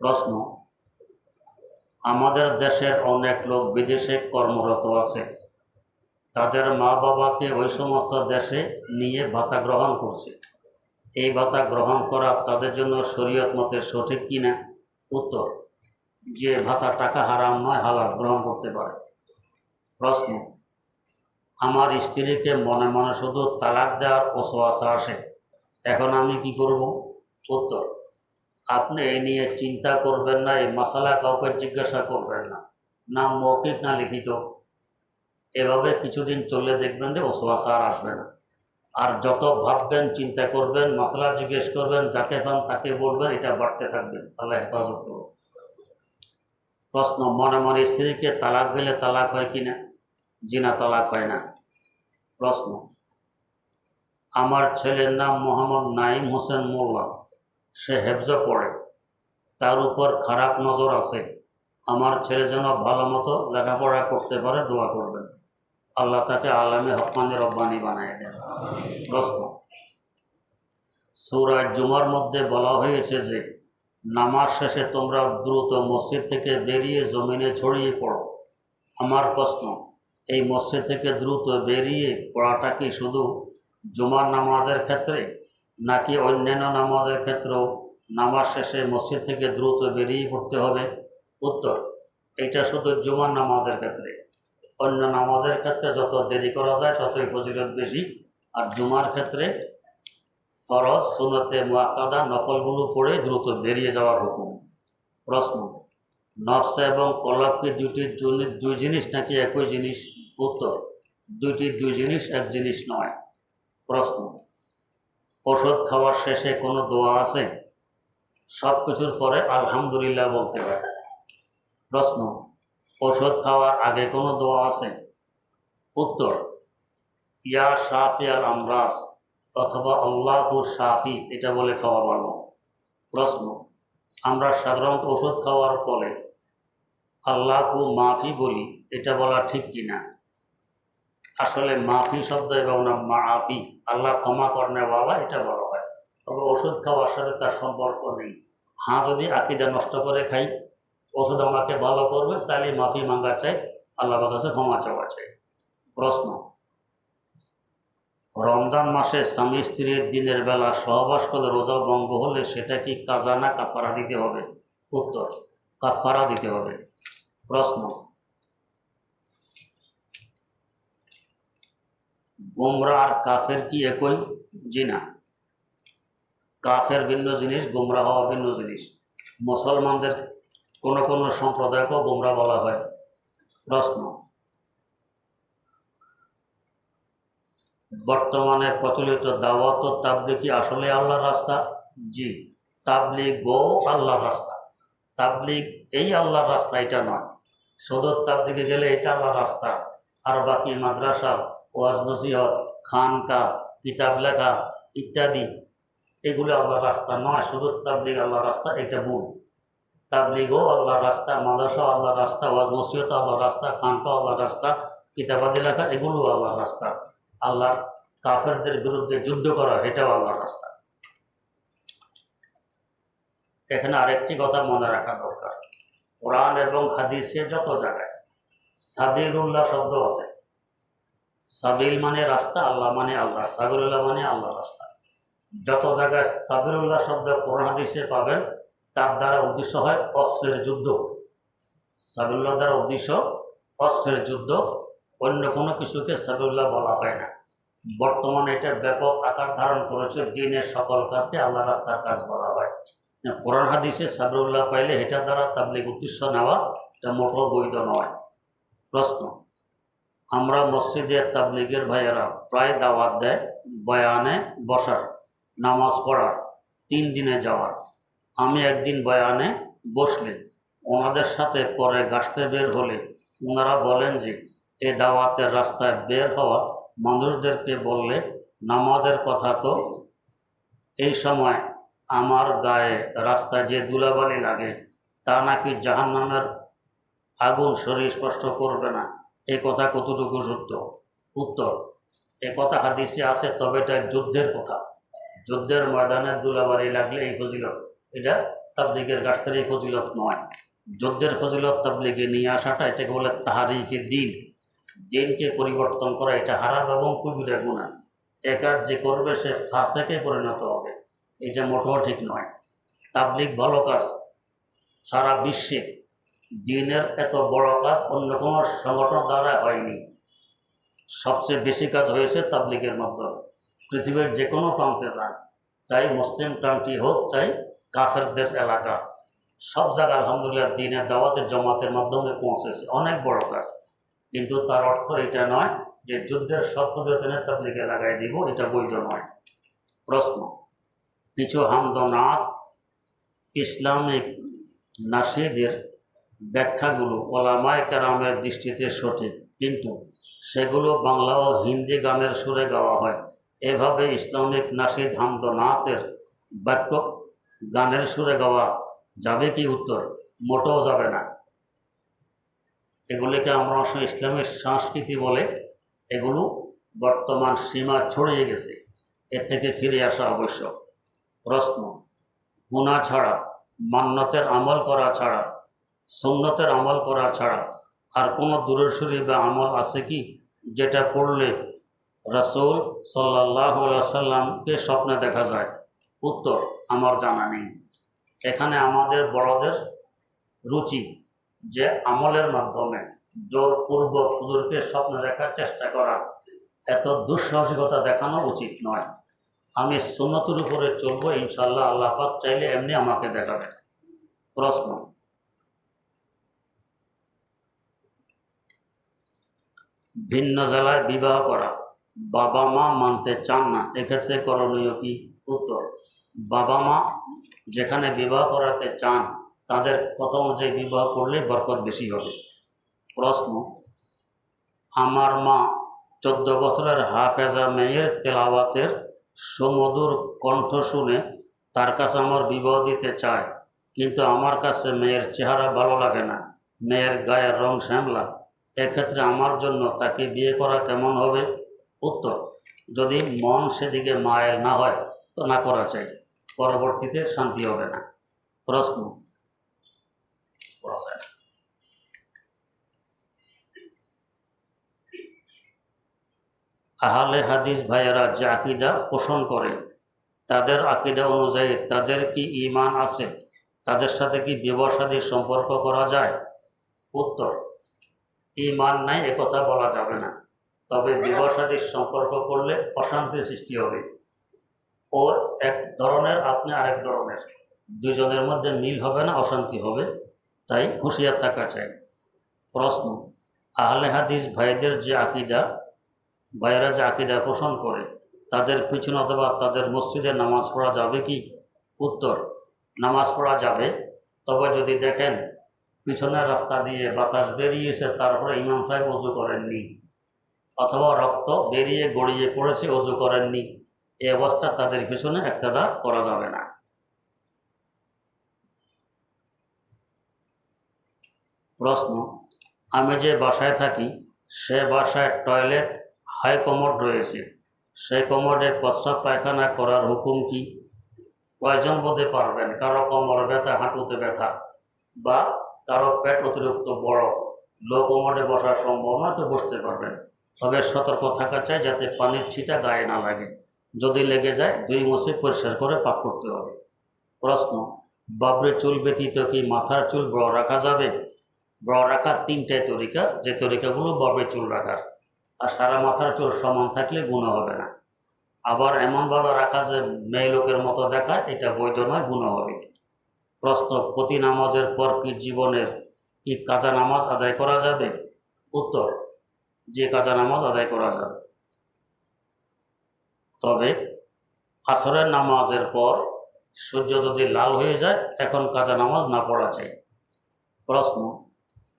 প্রশ্ন, আমাদের দেশের অনেক লোক বিদেশে কর্মরত আছে, তাদের মা বাবাকে ওই সমস্ত দেশে নিয়ে ভাতা গ্রহণ করছে। এই ভাতা গ্রহণ করা তাদের জন্য শরীয়ত মতে সঠিক কিনা? উত্তর, যে ভাতা টাকা হারাম নয়, হালাল, গ্রহণ করতে পারে। প্রশ্ন, আমার স্ত্রীকে মনে মনে শুধু তালাক দেওয়ার ওসওয়াসা আসে, এখন আমি কি করব? উত্তর, আপনি এই নিয়ে চিন্তা করবেন না, এই মশালা কাউকে জিজ্ঞাসা করবেন না, না মৌখিক না লিখিত। এভাবে কিছুদিন চললে দেখবেন যে ওসওয়াসা আর আসবে না। আর যত ভাববেন, চিন্তা করবেন, মশলা জিজ্ঞেস করবেন, যাকে পান তাকে বলবেন, এটা বাড়তে থাকবেন। আল্লাহ হেফাজত করুন। প্রশ্ন, মনে মনে স্ত্রীকে তালাক দিলে তালাক হয় কিনা? জি না, তালাক হয় না। প্রশ্ন, আমার ছেলের নাম মোহাম্মদ নাইম হোসেন মোল্লা, সে হেফজে পড়ে, তার উপর খারাপ নজর আছে, আমার ছেলে যেন ভালো মতো লেখাপড়া করতে পারে, দোয়া করবেন। আল্লাহ তাকে আলেমে হক্কানি রব্বানি বানায় দেন। প্রশ্ন, সূরা জুমার মধ্যে বলা হয়েছে যে নামাজ শেষে তোমরা দ্রুত মসজিদ থেকে বেরিয়ে জমিনে ছড়িয়ে পড়ো। আমার প্রশ্ন, এই মসজিদ থেকে দ্রুত বেরিয়ে পড়াটা কি শুধু জুমার নামাজের ক্ষেত্রে, নাকি অন্যান্য নামাজের ক্ষেত্রেও নামাজ শেষে মসজিদ থেকে দ্রুত বেরিয়ে পড়তে হবে? উত্তর, এটা শুধু জুমার নামাজের ক্ষেত্রে। অন্য নামাজের ক্ষেত্রে যত দেরি করা যায় ততই ফজিলত বেশি। আর জুমার ক্ষেত্রে ফরজ, সুন্নতে মুআক্কাদা, নফলগুলো পড়ে দ্রুত বেরিয়ে যাওয়ার হুকুম। প্রশ্ন, নফস এবং কলব কি দুই জিনিস নাকি একই জিনিস? উত্তর, দুই জিনিস, এক জিনিস নয়। প্রশ্ন, ওষুধ খাওয়ার শেষে কোনো দোয়া আছে? সব কিছুর পরে আলহামদুলিল্লাহ বলতে হয়। প্রশ্ন, ওষুধ খাওয়ার আগে কোনো দোয়া আছে? উত্তর, ইয়া শাফি আল আমরাজ অথবা আল্লাহু শাফি, এটা বলে খাওয়া ভালো। প্রশ্ন, আমরা সাধারণত ওষুধ খাওয়ার পরে আল্লাহু মাফি বলি, এটা বলা ঠিক কিনা? আসলে মাফি শব্দ এবং না মাফি, আল্লাহ ক্ষমা করনেওয়ালা, এটা বলা হয়। তবে ওষুধ খাওয়ার সাথে তার সম্পর্ক নেই। হ্যাঁ, যদি আকিদা নষ্ট করে খাই, ওষুধ আমাকে ভালো করবে, তাহলে মাফি মাঙ্গা চাই, আল্লাহর কাছে ক্ষমা চাওয়া চাই। প্রশ্ন, রমজান মাসে স্বামী স্ত্রীর দিনের বেলা সহবাস করে রোজা ভঙ্গ হলে সেটা কি কাজা না কাফারা দিতে হবে? উত্তর, কাফারা দিতে হবে। প্রশ্ন, গোমরা আর কাফের কি একই? জি না, কাফের ভিন্ন জিনিস, গোমরা হওয়া ভিন্ন জিনিস। মুসলমানদের কোনো কোনো সম্প্রদায়কেও গোমরা বলা হয়। প্রশ্ন, বর্তমানে প্রচলিত দাওয়াত ও তাবলীগ কি আসলে আল্লাহর রাস্তা? জি, তাবলীগ ও আল্লাহর রাস্তা। তাবলীগ এই আল্লাহর রাস্তা, এটা নয়। সদর তাবলীগে গেলে এটা আল্লাহর রাস্তা, আর বাকি মাদ্রাসা, ওয়াজ নসিহত, খানকা, কিতাব লেখা ইত্যাদি, এগুলো আল্লাহর রাস্তা নয়। সদর তাবলীগ আল্লাহর রাস্তা, এটা ভুল। তাবলীগও আল্লাহর রাস্তা, মাদ্রাসা আল্লাহর রাস্তা, ওয়াজ নসিহত আল্লাহর রাস্তা, খানকা আল্লাহর রাস্তা, কিতাবাদি লেখা এগুলো আল্লাহর রাস্তা। আল্লাহর কাফেরদের বিরুদ্ধে যুদ্ধ করা, এটাও আল্লাহর রাস্তা। এখানে আরেকটি কথা মনে রাখা দরকার, কোরআন এবং হাদিসে যত জায়গায় সাবিলুল্লাহ শব্দ আছে, সাবিল মানে রাস্তা, আল্লাহ মানে আল্লাহ, সাবিলুল্লাহ মানে আল্লাহ রাস্তা। যত জায়গায় সাবিলুল্লাহ শব্দ কোরআন হাদিসে পাবেন, তার দ্বারা উদ্দেশ্য হয় অস্ত্রের যুদ্ধ। সাবিলুল্লাহ দ্বারা উদ্দেশ্য অস্ত্রের যুদ্ধ, অন্য কোনো কিছুকে সাবিলুল্লাহ বলা হয় না। বর্তমানে এটা ব্যাপক আকার ধারণ করেছে, দিনের সকল কাজকে আল্লাহ রাস্তার কাজ বলা হয়। কোরআন হাদিসে সাবিলুল্লাহ পাইলে এটার দ্বারা তাবলীগ উদ্দেশ্য নেওয়া, এটা মোটেও বৈধ নয়। প্রশ্ন, আমরা মসজিদে তাবলীগের ভাইয়েরা প্রায় দাওয়াত দেয় বয়ানে বসার, নামাজ পড়ার, 3 দিনে যাওয়ার। আমি একদিন বয়ানে বসলে ওনাদের সাথে পরে গাছতে বের হলে ওনারা বলেন যে এ দাওয়াতের রাস্তায় বের হওয়া মানুষদেরকে বললে নামাজের কথা তো, এই সময় আমার গায়ে রাস্তায় যে ধুলাবালি লাগে তা নাকি জাহান্নামের আগুন শরীর স্পর্শ করবে না, এ কথা কতটুকু সত্য? উত্তর, এ কথা হাদিসে আছে, তবে এটা যুদ্ধের কথা। যুদ্ধের ময়দানে ধুলাবালি লাগলে এই ফজিলত, এটা তাবলিগের গাছটারই ফজিলত নয়। যুদ্ধের ফজিলত তাবলিগে নিয়ে আসাটা, এটাকে বলে তাহারিফে দিন। দিনকে পরিবর্তন করা, এটা হারাম এবং কবিরা গুনাহ। এ কাজ যে করবে সে ফাসেকে পরিণত হবে, এটা মোটেও ঠিক নয়। তাবলিগ ভালো কাজ, সারা বিশ্বে দিনের এত বড় কাজ অন্য কোনো সংগঠন দ্বারা হয়নি। সবচেয়ে বেশি কাজ হয়েছে তাবলিগের মাধ্যমে। পৃথিবীর যে কোনো প্রান্তে যান, চাই মুসলিম কান্ট্রি হোক, চাই কাফেরদের এলাকা, সব জায়গায় আলহামদুলিল্লাহ দিনের দাওয়াতের জমাতের মাধ্যমে পৌঁছেছে। অনেক বড় কাজ, কিন্তু তার অর্থ এটা নয় যে যুদ্ধের সব ফজিলত তাবলিগে লাগাই দিব, এটা বৈধ নয়। প্রশ্ন, কিছু হামদনাথ ইসলামিক নাশিদের ব্যাখ্যাগুলো ওলামায়ে কেরামের দৃষ্টিতে সঠিক, কিন্তু সেগুলো বাংলা ও হিন্দি গানের সুরে গাওয়া হয়। এভাবে ইসলামিক নাশিদ হামদনাথের বাক্য গানের সুরে গাওয়া যাবে কি? উত্তর, মোটেও যাবে না। এগুলিকে আমরা ইসলামের সংস্কৃতি বলে। এগুলো বর্তমান সীমা ছড়িয়ে গেছে, এর থেকে ফিরে আসা আবশ্যক। প্রশ্ন, গুনাহ ছাড়া, মান্নতের আমল করা ছাড়া, সুন্নতের আমল করা ছাড়া আর কোনো দূরের শরীফ বা আমল আছে কি যেটা পড়লে রাসূল সাল্লাল্লাহু আলাইহি ওয়াসাল্লামকে স্বপ্নে দেখা যায়? উত্তর, আমার জানা নেই। এখানে আমাদের বড়দের রুচি যে আমলের মাধ্যমে জোরপূর্বক হুজুরকে স্বপ্নে দেখার চেষ্টা করা, এত দুঃসাহসিকতা দেখানো উচিত নয়। আমি সুন্নতের উপরে চলবো, ইনশাআল্লাহ আল্লাহ পাক চাইলে এমনি আমাকে দেখাবে। প্রশ্ন, ভিন্ন জেলায় বিবাহ করা, বাবা মা মানতে চান না, এক্ষেত্রে করণীয় কি? উত্তর, বাবা মা যেখানে বিবাহ করাতে চান তাদের কথা অনুযায়ী বিবাহ করলে বরকত বেশি হবে। প্রশ্ন, আমার মা 14 বছরের হাফেজা মেয়ের তেলাওয়াতের সুমধুর কণ্ঠ শুনে তার কাছে আমার বিবাহ দিতে চায়, কিন্তু আমার কাছে মেয়ের চেহারা ভালো লাগে না, মেয়ের গায়ের রং শ্যামলা। এক্ষেত্রে আমার জন্য তাকে বিয়ে করা কেমন হবে? উত্তর, যদি মন সেদিকে মায়ের না হয় তো না করা চাই, পরবর্তীতে শান্তি হবে না। প্রশ্ন, আহলে হাদিস ভাইয়েরা যে আকিদা পোষণ করে, তাদের আকিদা অনুযায়ী তাদের কি ঈমান আছে? তাদের সাথে কি বিবাহ শাদীর সম্পর্ক করা যায়? উত্তর, ঈমান নাই একথা বলা যাবে না, তবে বিবাহ শাদীর সম্পর্ক করলে অশান্তির সৃষ্টি হবে। ও এক ধরনের, আপনি আরেক ধরনের, দুজনের মধ্যে মিল হবে না, অশান্তি হবে, তাই হুঁশিয়ার থাকা চাই। প্রশ্ন, আহলে হাদিস ভাইদের যে আকিদা, ভাইয়েরা যে আকিদা পোষণ করে, তাদের পিছনে অথবা তাদের মসজিদে নামাজ পড়া যাবে কি? উত্তর, নামাজ পড়া যাবে, তবে যদি দেখেন পিছনের রাস্তা দিয়ে বাতাস বেরিয়েছে, তারপরে ইমাম সাহেব ওযু করেননি, অথবা রক্ত বেরিয়ে গড়িয়ে পড়েছে, ওযু করেননি, এই অবস্থা তাদের পিছনে ইক্তেদা করা যাবে না। প্রশ্ন, আমি যে বাসায় থাকি সে বাসায় টয়লেট হাই কমোড রয়েছে, সেই কমোডে প্রস্রাব পায়খানা করার হুকুম কি? কয়জন বোধে পারবেন? কারো কোমর ব্যথা, হাঁটুতে ব্যথা, বা কারো পেট অতিরিক্ত বড়, লো কমোডে বসা সম্ভব না, তো বসতে পারবেন, তবে সতর্ক থাকা চাই যাতে পানির ছিটা গায়ে না লাগে, যদি লেগে যায় 2 মুছে পরিষ্কার করে পাক করতে হবে। প্রশ্ন, বাবরে চুল ব্যতীত কি মাথার চুল বড় রাখা যাবে? বড় রাখার 3টাই তরিকা, যে তরিকাগুলো বাবরে চুল রাখার, আর সারা মাথার চুল সমান থাকলে গুনাহ হবে না। আবার এমনভাবে রাখা যে মেয়ে লোকের মতো দেখায়, এটা বৈধ নয়, গুনাহ হবে। প্রশ্ন, প্রতি নামাজের পর কি জীবনের কি কাজা নামাজ আদায় করা যাবে? উত্তর, যে কাজা নামাজ আদায় করা যাবে, তবে আসরের নামাজের পর সূর্য যদি লাল হয়ে যায় এখন কাজা নামাজ না পড়া চাই। প্রশ্ন,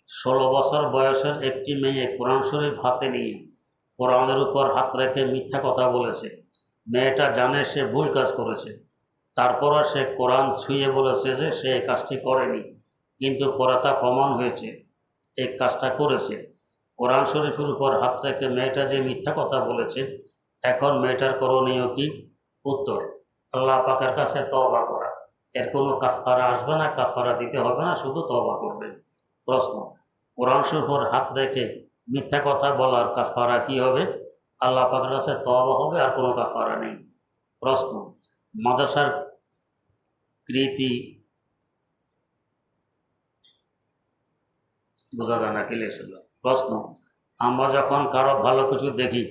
16 বছর বয়সের একটি মেয়ে কোরআন শরীফ হাতে নিয়ে কোরআনের উপর হাত রেখে মিথ্যা কথা বলেছে, মেয়েটা জানে সে ভুল কাজ করেছে, তারপরও সে কোরআন ছুঁয়ে বলেছে যে সে এই কাজটি করেনি, কিন্তু পরে তা প্রমাণ হয়েছে এই কাজটা করেছে। কোরআন শরীফের উপর হাত রেখে মেয়েটা যে মিথ্যা কথা বলেছে, এখন মেয়েটার করণীয় কি? উত্তর, আল্লাহ পাকের কাছে তওবা করা, এর কোনো কাফারা আসবে না, কাফারা দিতে হবে না, শুধু তওবা করবে। প্রশ্ন, কোরআন শরীফের হাত রেখে মিথ্যা কথা বলার কাফারা কি হবে? আল্লাহ পাকের কাছে তওবা হবে, আর কোনো কাফারা নেই। প্রশ্ন, মাদ্রাসার কৃতি বোঝা যায় না কি লেগেছিল। প্রশ্ন, আমরা যখন কারো ভালো কিছু দেখি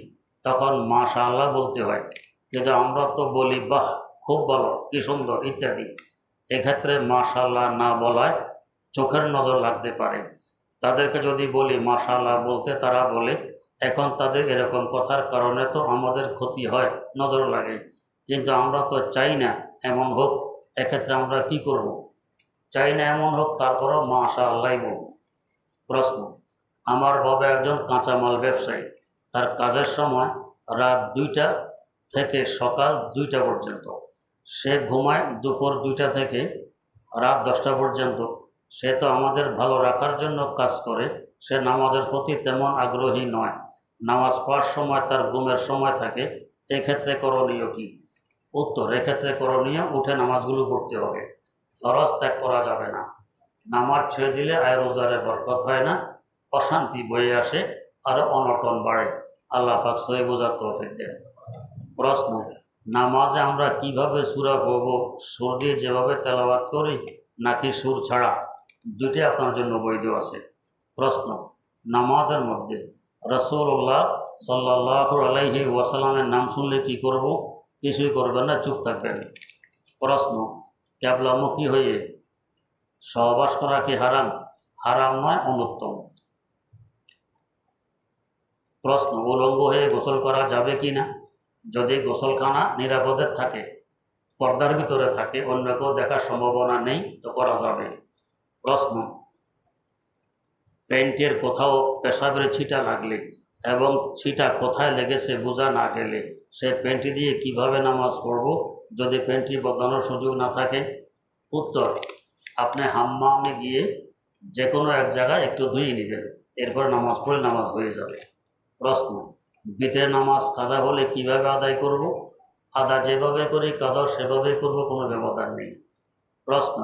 তখন মাশাআল্লাহ বলতে হয়, কিন্তু আমরা তো বলি বাহ, খুব ভালো, কি সুন্দর ইত্যাদি। এক্ষেত্রে মাশাআল্লাহ না বলায় চোখের নজর লাগতে পারে। তাদেরকে যদি বলি মাশাআল্লাহ বলতে, তারা বলে এখন তাদের এরকম কথার কারণে তো আমাদের ক্ষতি হয়, নজর লাগে, কিন্তু আমরা তো চাই না এমন হোক। এক্ষেত্রে আমরা কি করব? চাই না এমন হোক, তারপরও মাশাআল্লাহ বলব। প্রশ্ন, আমার বাবা একজন কাঁচামাল ব্যবসায়ী। তার কাজের সময় রাত 2টা থেকে সকাল 2টা পর্যন্ত। সে ঘুমায় দুপুর 2টা থেকে রাত 10টা পর্যন্ত। সে তো আমাদের ভালো রাখার জন্য কাজ করে। সে নামাজের প্রতি তেমন আগ্রহী নয়। নামাজ পড়ার সময় তার ঘুমের সময় থাকে। এক্ষেত্রে করণীয় কি? উত্তর, এক্ষেত্রে করণীয় উঠে নামাজগুলো পড়তে হবে। ফরজ ত্যাগ করা যাবে না। নামাজ ছেড়ে দিলে আয় রোজারে বরকত হয় না, অশান্তি বয়ে আসে, আরও অনটন বাড়ে। আল্লাহ পাক সহি বোঝার তৌফিক দেন। প্রশ্ন, নামাজে আমরা কিভাবে সূরা পড়ব? সুর দিয়ে যেভাবে তেলাওয়াত করি নাকি সুর ছাড়া? দুইটাই আপনার জন্য বৈধ আছে। প্রশ্ন, নামাজের মধ্যে রাসূলুল্লাহ সাল্লাল্লাহু আলাইহি ওয়াসাল্লামের নাম শুনলে কি করব? কিছুই করবেন না, চুপ থাকবেন। প্রশ্ন, ক্যাবলামুখী হয়ে সহবাস করা কি হারাম? হারাম নয়, অনুত্তম। প্রশ্ন, উলঙ্গ হয়ে গোসল করা যাবে কি না? যদি গোসলখানা নিরাপদে থাকে, পর্দার ভিতরে থাকে, অন্য কেউ দেখার সম্ভাবনা নেই, তো করা যাবে। প্রশ্ন, প্যান্টের কোথাও পেশাবের ছিটা লাগলে এবং ছিটা কোথায় লেগেছে বোঝা না গেলে সে প্যান্টি দিয়ে কিভাবে নামাজ পড়ব যদি প্যান্টি বদলানোর সুযোগ না থাকে? উত্তর, আপনি হাম্মামে গিয়ে যে কোনো এক জায়গায় একটু ধুয়ে নেবেন, এরপর নামাজ পড়ে নামাজ হয়ে যাবে। প্রশ্ন, ভিতরে নামাজ কাজা হলে কিভাবে আদায় করব? আদা যেভাবে করি কাজাও সেভাবেই করব, কোনো ব্যবধান নেই। প্রশ্ন,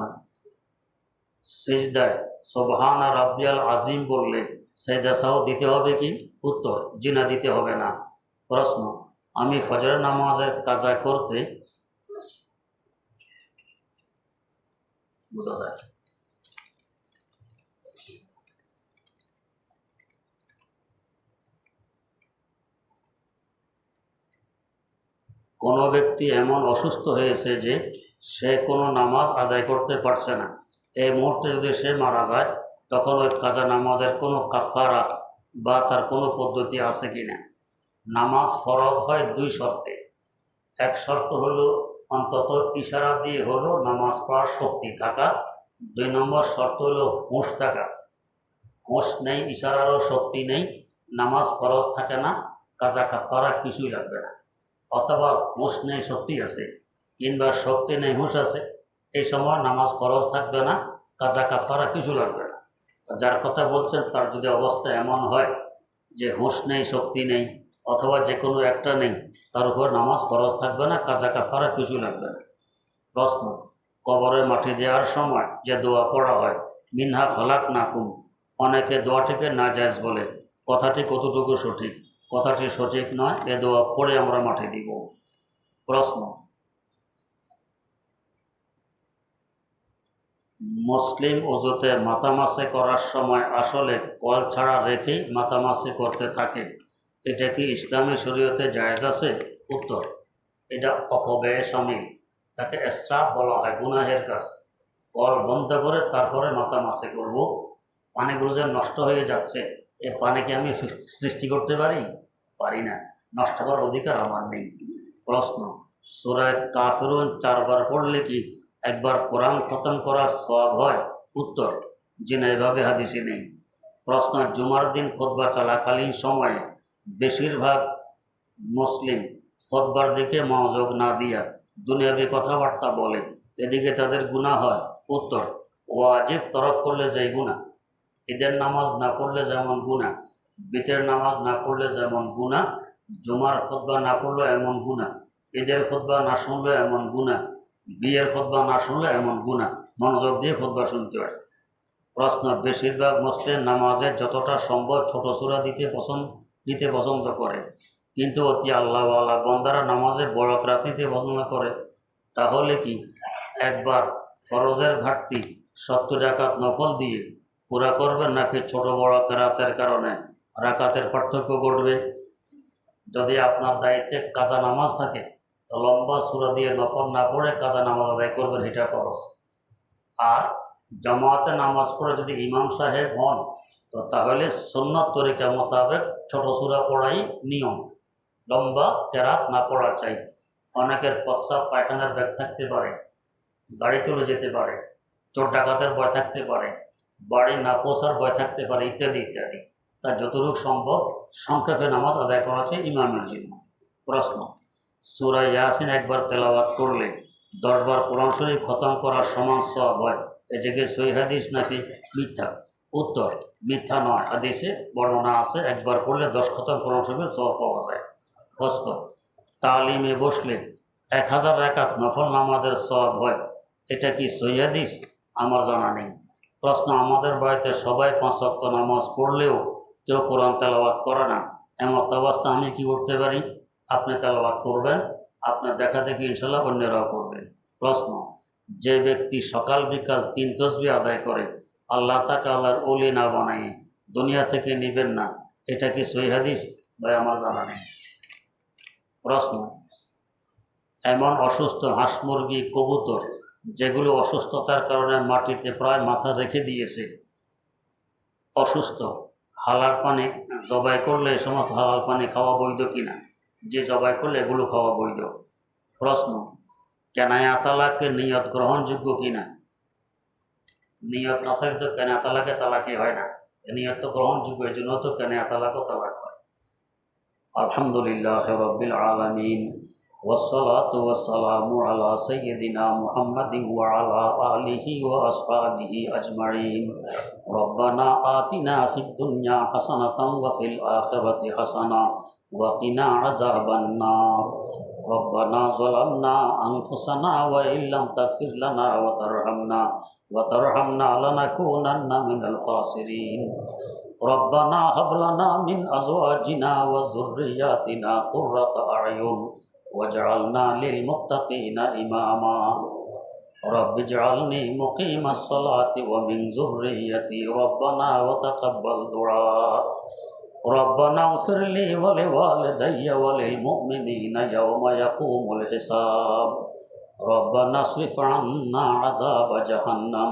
সিজদায় সুবহানা রাব্বিয়াল আজিম বললে সেজদা সাহু দিতে হবে কি? উত্তর, জিনা দিতে হবে না। প্রশ্ন, আমি ফজরের নামাজের কাজা করতে বোঝা যায়। কোনো ব্যক্তি এমন অসুস্থ হয়েছে যে সে কোনো নামাজ আদায় করতে পারছে না, এই মুহূর্তে যদি সে মারা যায় তখন ওই কাজা নামাজের কোনো কাফারা বা তার কোনো পদ্ধতি আছে কি না? নামাজ ফরজ হয় 2 শর্তে। এক শর্ত হলো অন্তত ইশারা দিয়ে হলো নামাজ পড়ার শক্তি থাকা। 2 নম্বর শর্ত হলো হুঁশ থাকা। হুঁশ নেই, ইশারারও শক্তি নেই, নামাজ ফরজ থাকে না, কাজা কাফারা কিছুই লাগবে না। অথবা হুঁশ নেই শক্তি আছে, কিংবা শক্তি নেই হুঁশ আছে, এই সময় নামাজ ফরজ থাকবে না, কাজা কাফারা কিছু লাগবে না। যার কথা বলছেন তার যদি অবস্থা এমন হয় যে হুঁশ নেই, শক্তি নেই, অথবা যে কোনো একটা নেই, তার উপর নামাজ ফরজ থাকবে না, কাজা কাফারা কিছু লাগবে না। প্রশ্ন, কবরে মাটি দেওয়ার সময় যে দোয়া পড়া হয় মিনহা খলাকনাকুম, অনেকে দোয়াটিকে নাজায়েজ বলে, কথাটি কতটুকু সঠিক? কথাটি সঠিক নয়, এ দোয়া পড়ে আমরা মাটি দিব। প্রশ্ন, মুসলিম ওজুতে মাতামাসি করার সময় আসলে কল ছাড়া রেখেই মাতামাসি করতে থাকে, এটা কি ইসলামী শরীয়তে জায়েজ আছে? উত্তর, এটা অপব্যয়ে শামিল, তাকে ইসরাফ বলা হয়, গুনাহের কাজ। কল বন্ধ করে তারপরে মাতামাসি করব, পানিগুলো যে নষ্ট হয়ে যাচ্ছে, এ পানিকে আমি সৃষ্টি করতে পারি? পারি না, নষ্ট করার অধিকার আমার নেই। প্রশ্ন, সূরা কাফিরুন 4 বার পড়লে কি একবার কোরআন খতম করার সওয়াব হয়? উত্তর, জি না, এভাবে হাদিসে নেই। প্রশ্ন, জুমার দিন খুতবা চলাকালীন সময়ে বেশিরভাগ মুসলিম খুতবার দিকে মনোযোগ না দিয়া দুনিয়াবি কথাবার্তা বলে, এদিকে তাদের গুনাহ হয়? উত্তর, ওয়াজিব তরক করলে যাই গুনাহ, ঈদের নামাজ না পড়লে যেমন গুনাহ, বিতের নামাজ না পড়লে যেমন গুনাহ, জুমার খুতবা না পড়লে এমন গুনাহ, ঈদের খুতবা না শুনলে এমন গুনাহ, বিয়ের খুতবা না শুনলে এমন গুনাহ, মনোযোগ দিয়ে খুতবা শুনতে হয়। প্রশ্ন, বেশিরভাগ মুসলিম নামাজে যতটা সম্ভব ছোট সূরা দিতে পছন্দ করে, কিন্তু অতি আল্লাহওয়ালা বন্দারা নামাজে বড় কেরাত নিতে পছন্দ করে। তাহলে কি একবার ফরজের ঘাটতি 70 রাকাত নফল দিয়ে পুরা করবেন, নাকি ছোট বড় কেরাতের কারণে রাকাতের পার্থক্য ঘটবে? যদি আপনার দায়িত্বে কাজা নামাজ থাকে তো লম্বা সূরা দিয়ে নফল না পড়ে কাজা নামাজ আদায় করবেন, এটা ফরজ। আর জামাতে নামাজ পড়ে যদি ইমাম সাহেব হন তো তাহলে সুন্নত তরিকা মোতাবেক ছোট সূরা পড়াই নিয়ম, লম্বা কেরাত না পড়া চাই। অনেকের প্রস্রাব পায়খানার ব্যাগ থাকতে পারে, গাড়ি চলে যেতে পারে, চোর ডাকাতের ভয় থাকতে পারে, বাড়ি না পৌঁছার ভয় থাকতে পারে, ইত্যাদি ইত্যাদি। তার যতটুকু সম্ভব সংক্ষেপে নামাজ আদায় করা চাই ইমামের জন্য। প্রশ্ন, সূরা ইয়াসিন একবার তেলাওয়াত করলে 10 বার কোরআন শরীফ খতম করার সমান সওয়াব হয়, এটাকে সহিহ হাদিস নাকি মিথ্যা? উত্তর, মিথ্যা নয়, হাদিসে বর্ণনা আছে একবার পড়লে 10 খতম কোরআন শরীফের সওয়াব পাওয়া যায়। প্রশ্ন, তালিমে বসলে 1000 রাকাত নফল নামাজের সওয়াব হয়, এটা কি সহিহ হাদিস? আমার জানা নেই। প্রশ্ন, আমাদের বাড়িতে সবাই 5 ওয়াক্ত নামাজ পড়লেও কেউ কোরআন তেলাওয়াত করে না, এমত অবস্থা আমি কি করতে পারি? আপনি তেলাওয়াত করবেন, আপনার দেখা দেখি ইনশাল্লাহ অন্যরাও করবেন। প্রশ্ন, যে ব্যক্তি সকাল বিকাল 3 তসবিহ আদায় করে আল্লাহ তাকে আল্লাহর ওলি না বানায় দুনিয়া থেকে নেবেন না, এটা কি সহিহ হাদিস? ভাই আমার জানা নেই। প্রশ্ন, এমন অসুস্থ হাঁস মুরগি কবুতর যেগুলো অসুস্থতার কারণে মাটিতে প্রায় মাথা রেখে দিয়েছে, অসুস্থ, হালাল পানি জবাই করলে এই সমস্ত হালাল পানি খাওয়া বৈধ কিনা? যে জবাই করলে এগুলো খাওয়া বৈধ। প্রশ্ন, কেনায়া তালাকের নিয়ত গ্রহণযোগ্য কিনা? নিয়ত না থাকলে তো কেনায়া তালাকে হয় না, নিয়ত তো গ্রহণযোগ্য, এই জন্য তো কেনায়া তালাকও তালাক হয়। আলহামদুলিল্লাহ রাব্বিল আলামিন, ওয়াসসালাতু ওয়াসসালামু আলা সাইয়্যিদিনা মুহাম্মাদিন ওয়া আলা আলিহি ওয়া আসহাবিহি আজমাইন। রব্বানা আতিনা ফিদ দুনিয়া হাসানাতান ওয়া ফিল আখিরাতি হাসানা ওয়া কিনা আযাবান নার। রব্বানা যালামনা আনফুসানা ওয়া ইল্লাম তাগফির লানা ওয়া তারহামনা লানাকুনান্না মিনাল খাসিরিন। রব্বানা হাব লানা মিন আজওয়াজিনা ওয়া যুররিয়াতিনা কুররাতা আ'য়ুন ওয়াজআলনা লিল মুত্তাকিনা ইমামা। রব্বিজআলনি মুকিমাস সালাতি ওয়া মিন যুররিয়াতি রব্বানা ওয়া তাকাব্বাল দুআ। রব্বানা ইগফিরলি ওয়া লিওয়ালিদাইয়া ওয়া লিল মুমিনিনা ইয়াওমা ইয়াকুমুল হিসাব। রব্বানা ইসরিফ আন্না আযাবা জাহান্নাম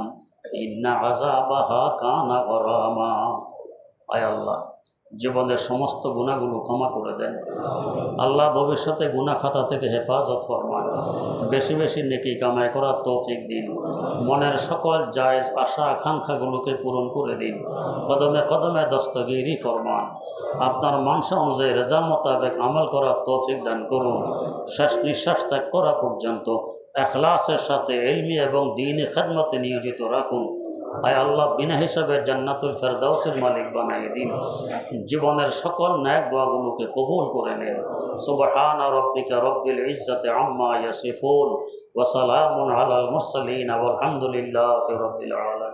ইন্না আযাবাহা কানা গরামা। আয় আল্লাহ, জীবনের সমস্ত গুনাহগুলো ক্ষমা করে দেন। আল্লাহ ভবিষ্যতে গুনাহ খাতা থেকে হেফাজত ফরমান। বেশি বেশি নেকি কামাই করার তৌফিক দিন। মনের সকল জায়েজ আশা আকাঙ্ক্ষাগুলোকে পূরণ করে দিন। কদমে কদমে দস্তগিরি ফরমান। আপনার মানসা অনুযায়ী রেজা মোতাবেক আমল করার তৌফিক দান করুন। শেষ নিঃশ্বাস ত্যাগ করা পর্যন্ত এখলাসের সাথে ইলমি এবং দ্বীনি খেদমতে নিয়োজিত রাখুন। আয় আল্লাহ, বিনা হিসাবে জান্নাতুল ফেরদাউসের মালিক বানিয়ে দিন। জীবনের সকল ন্যাক দোয়াগুলোকে কবুল করে নেন। সুবহানা রাব্বিকা রব্বিল ইজ্জাতি আম্মা ইয়াসিফুন ওয়া সালামুন আলাল মুরসালিন ওয়াল হামদুলিল্লাহি রাব্বিল আলামিন।